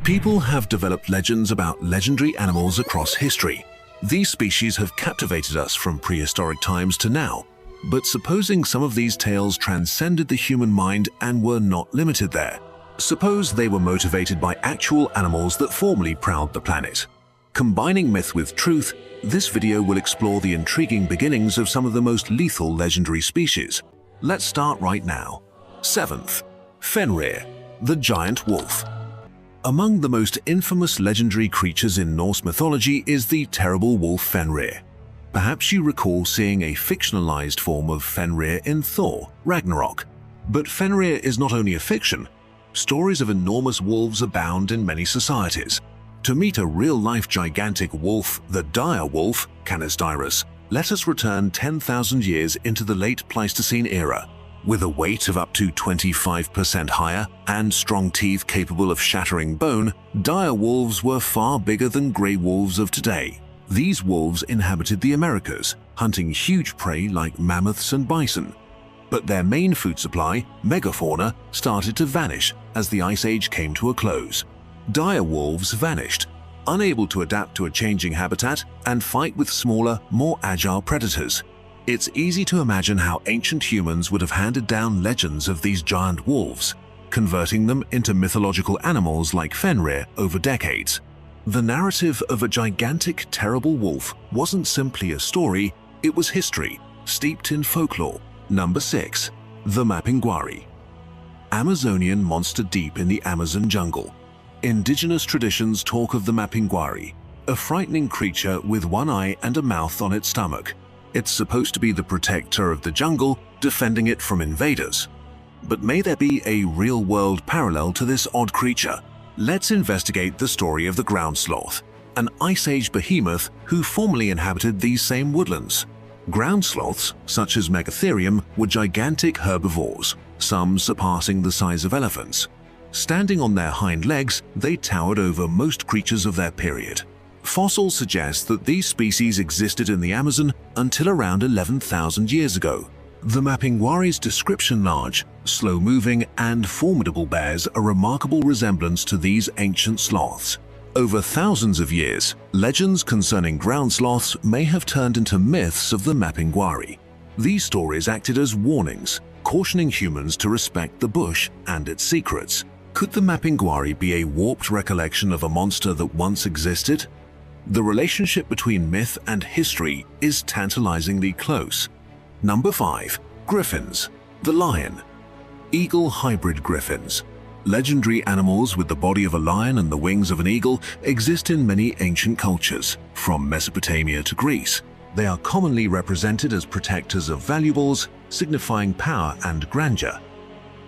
People have developed legends about legendary animals across history. These species have captivated us from prehistoric times to now. But supposing some of these tales transcended the human mind and were not limited there. Suppose they were motivated by actual animals that formerly prowled the planet. Combining myth with truth, this video will explore the intriguing beginnings of some of the most lethal legendary species. Let's start right now. 7th. Fenrir, the giant wolf. Among the most infamous legendary creatures in Norse mythology is the terrible wolf Fenrir. Perhaps you recall seeing a fictionalized form of Fenrir in Thor, Ragnarok. But Fenrir is not only a fiction. Stories of enormous wolves abound in many societies. To meet a real-life gigantic wolf, the dire wolf, Canis dirus, let us return 10,000 years into the late Pleistocene era. With a weight of up to 25% higher and strong teeth capable of shattering bone, dire wolves were far bigger than grey wolves of today. These wolves inhabited the Americas, hunting huge prey like mammoths and bison. But their main food supply, megafauna, started to vanish as the Ice Age came to a close. Dire wolves vanished, unable to adapt to a changing habitat and fight with smaller, more agile predators. It's easy to imagine how ancient humans would have handed down legends of these giant wolves, converting them into mythological animals like Fenrir over decades. The narrative of a gigantic, terrible wolf wasn't simply a story, it was history, steeped in folklore. Number 6. The Mapinguari. Amazonian monster deep in the Amazon jungle. Indigenous traditions talk of the Mapinguari, a frightening creature with one eye and a mouth on its stomach. It's supposed to be the protector of the jungle, defending it from invaders. But may there be a real-world parallel to this odd creature? Let's investigate the story of the ground sloth, an Ice Age behemoth who formerly inhabited these same woodlands. Ground sloths, such as Megatherium, were gigantic herbivores, some surpassing the size of elephants. Standing on their hind legs, they towered over most creatures of their period. Fossils suggest that these species existed in the Amazon until around 11,000 years ago. The Mapinguari's description large, slow-moving, and formidable bears a remarkable resemblance to these ancient sloths. Over thousands of years, legends concerning ground sloths may have turned into myths of the Mapinguari. These stories acted as warnings, cautioning humans to respect the bush and its secrets. Could the Mapinguari be a warped recollection of a monster that once existed? The relationship between myth and history is tantalizingly close. Number 5. Griffins, the lion. Eagle hybrid griffins. Legendary animals with the body of a lion and the wings of an eagle exist in many ancient cultures, from Mesopotamia to Greece. They are commonly represented as protectors of valuables, signifying power and grandeur.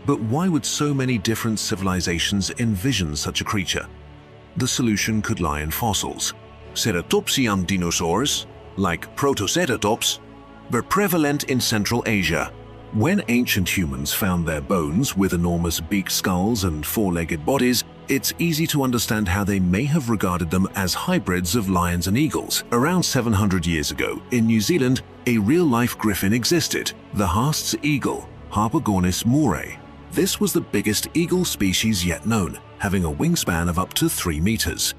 But why would so many different civilizations envision such a creature? The solution could lie in fossils. Ceratopsian dinosaurs, like Protoceratops, were prevalent in Central Asia. When ancient humans found their bones with enormous beaked skulls and four-legged bodies, it's easy to understand how they may have regarded them as hybrids of lions and eagles. Around 700 years ago, in New Zealand, a real-life griffin existed, the Haast's eagle, Harpagornis moray. This was the biggest eagle species yet known, having a wingspan of up to 3 meters.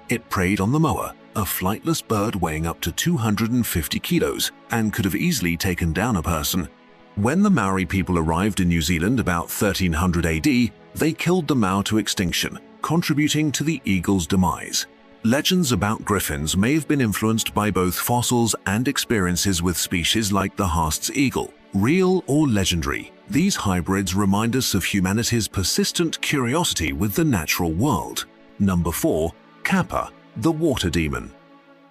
It preyed on the moa, a flightless bird weighing up to 250 kilos, and could have easily taken down a person. When the Maori people arrived in New Zealand about 1300 AD, they killed the Mau to extinction, contributing to the eagle's demise. Legends about griffins may have been influenced by both fossils and experiences with species like the Haast's eagle. Real or legendary, these hybrids remind us of humanity's persistent curiosity with the natural world. Number 4. Kappa, the water demon.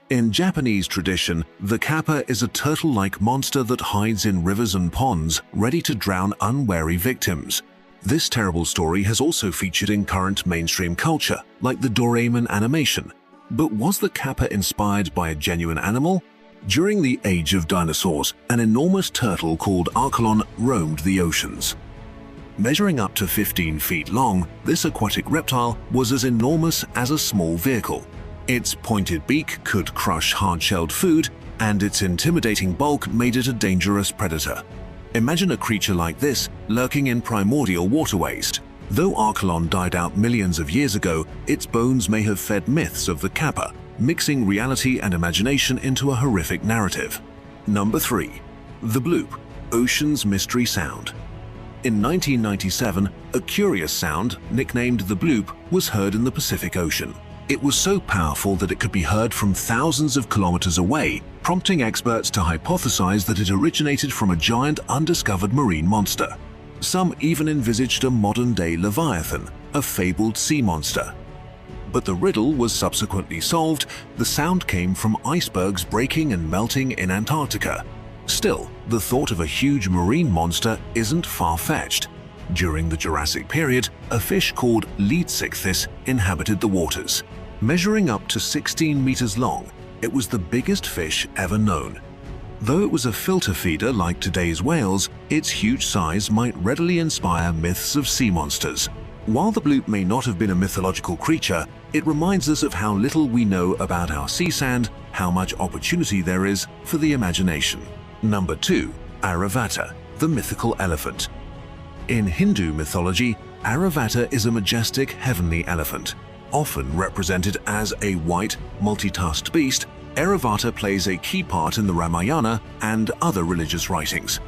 In Japanese tradition, the kappa is a turtle-like monster that hides in rivers and ponds, ready to drown unwary victims. This terrible story has also featured in current mainstream culture, like the Doraemon animation. But was the kappa inspired by a genuine animal? During the age of dinosaurs, an enormous turtle called Archelon roamed the oceans. Measuring up to 15 feet long, this aquatic reptile was as enormous as a small vehicle. Its pointed beak could crush hard-shelled food, and its intimidating bulk made it a dangerous predator. Imagine a creature like this lurking in primordial waterways. Though Archelon died out millions of years ago, its bones may have fed myths of the Kappa, mixing reality and imagination into a horrific narrative. Number 3. The Bloop, Ocean's Mystery Sound. In 1997, a curious sound, nicknamed the Bloop, was heard in the Pacific Ocean. It was so powerful that it could be heard from thousands of kilometers away, prompting experts to hypothesize that it originated from a giant undiscovered marine monster. Some even envisaged a modern-day Leviathan, a fabled sea monster. But the riddle was subsequently solved. The sound came from icebergs breaking and melting in Antarctica. Still, the thought of a huge marine monster isn't far-fetched. During the Jurassic period, a fish called Leadsichthys inhabited the waters. Measuring up to 16 meters long, it was the biggest fish ever known. Though it was a filter feeder like today's whales, its huge size might readily inspire myths of sea monsters. While the bloop may not have been a mythological creature, it reminds us of how little we know about our sea sand, how much opportunity there is for the imagination. Number 2. Airavata, the mythical elephant. In Hindu mythology, Airavata is a majestic heavenly elephant. Often represented as a white, multitusked beast, Airavata plays a key part in the Ramayana and other religious writings.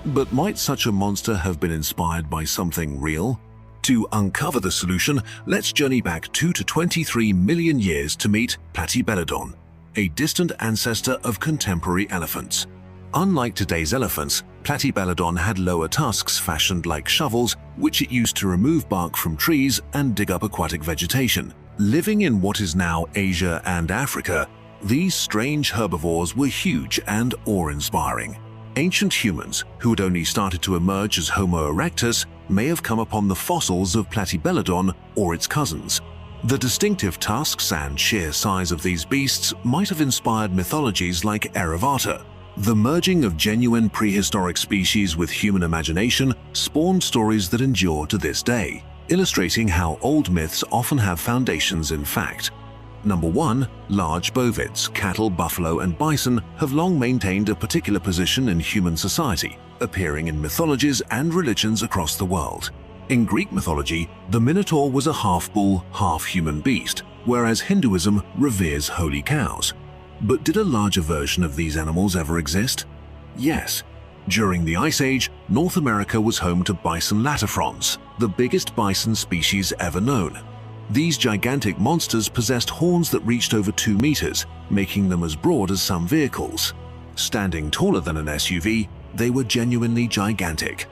But might such a monster have been inspired by something real? To uncover the solution, let's journey back 2 to 23 million years to meet Platybelodon, a distant ancestor of contemporary elephants. Unlike today's elephants, Platybelodon had lower tusks fashioned like shovels, which it used to remove bark from trees and dig up aquatic vegetation. Living in what is now Asia and Africa, these strange herbivores were huge and awe-inspiring. Ancient humans, who had only started to emerge as Homo erectus, may have come upon the fossils of Platybelodon or its cousins. The distinctive tusks and sheer size of these beasts might have inspired mythologies like Airavata. The merging of genuine prehistoric species with human imagination spawned stories that endure to this day, illustrating how old myths often have foundations in fact. Number 1. Large bovids, cattle, buffalo, and bison have long maintained a particular position in human society, appearing in mythologies and religions across the world. In Greek mythology, the Minotaur was a half-bull, half-human beast, whereas Hinduism reveres holy cows. But did a larger version of these animals ever exist? Yes. During the Ice Age, North America was home to bison latifrons, the biggest bison species ever known. These gigantic monsters possessed horns that reached over 2 meters, making them as broad as some vehicles. Standing taller than an SUV, they were genuinely gigantic.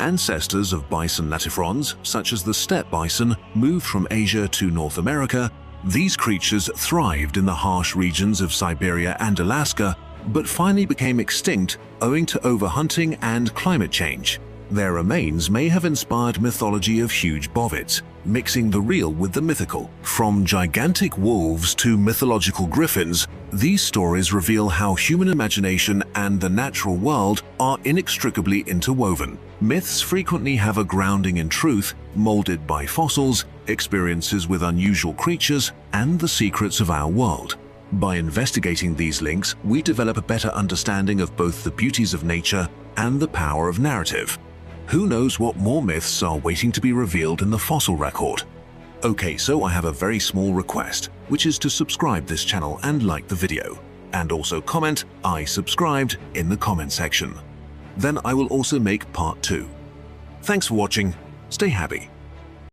Ancestors of bison latifrons, such as the steppe bison, moved from Asia to North America. These creatures thrived in the harsh regions of Siberia and Alaska, but finally became extinct owing to overhunting and climate change. Their remains may have inspired mythology of huge bovids, mixing the real with the mythical. From gigantic wolves to mythological griffins, these stories reveal how human imagination and the natural world are inextricably interwoven. Myths frequently have a grounding in truth, molded by fossils, experiences with unusual creatures, and the secrets of our world. By investigating these links, we develop a better understanding of both the beauties of nature and the power of narrative. Who knows what more myths are waiting to be revealed in the fossil record? Okay, so I have a very small request, which is to subscribe this channel and like the video, and also comment "I subscribed" in the comment section. Then I will also make part 2. Thanks for watching. Stay happy.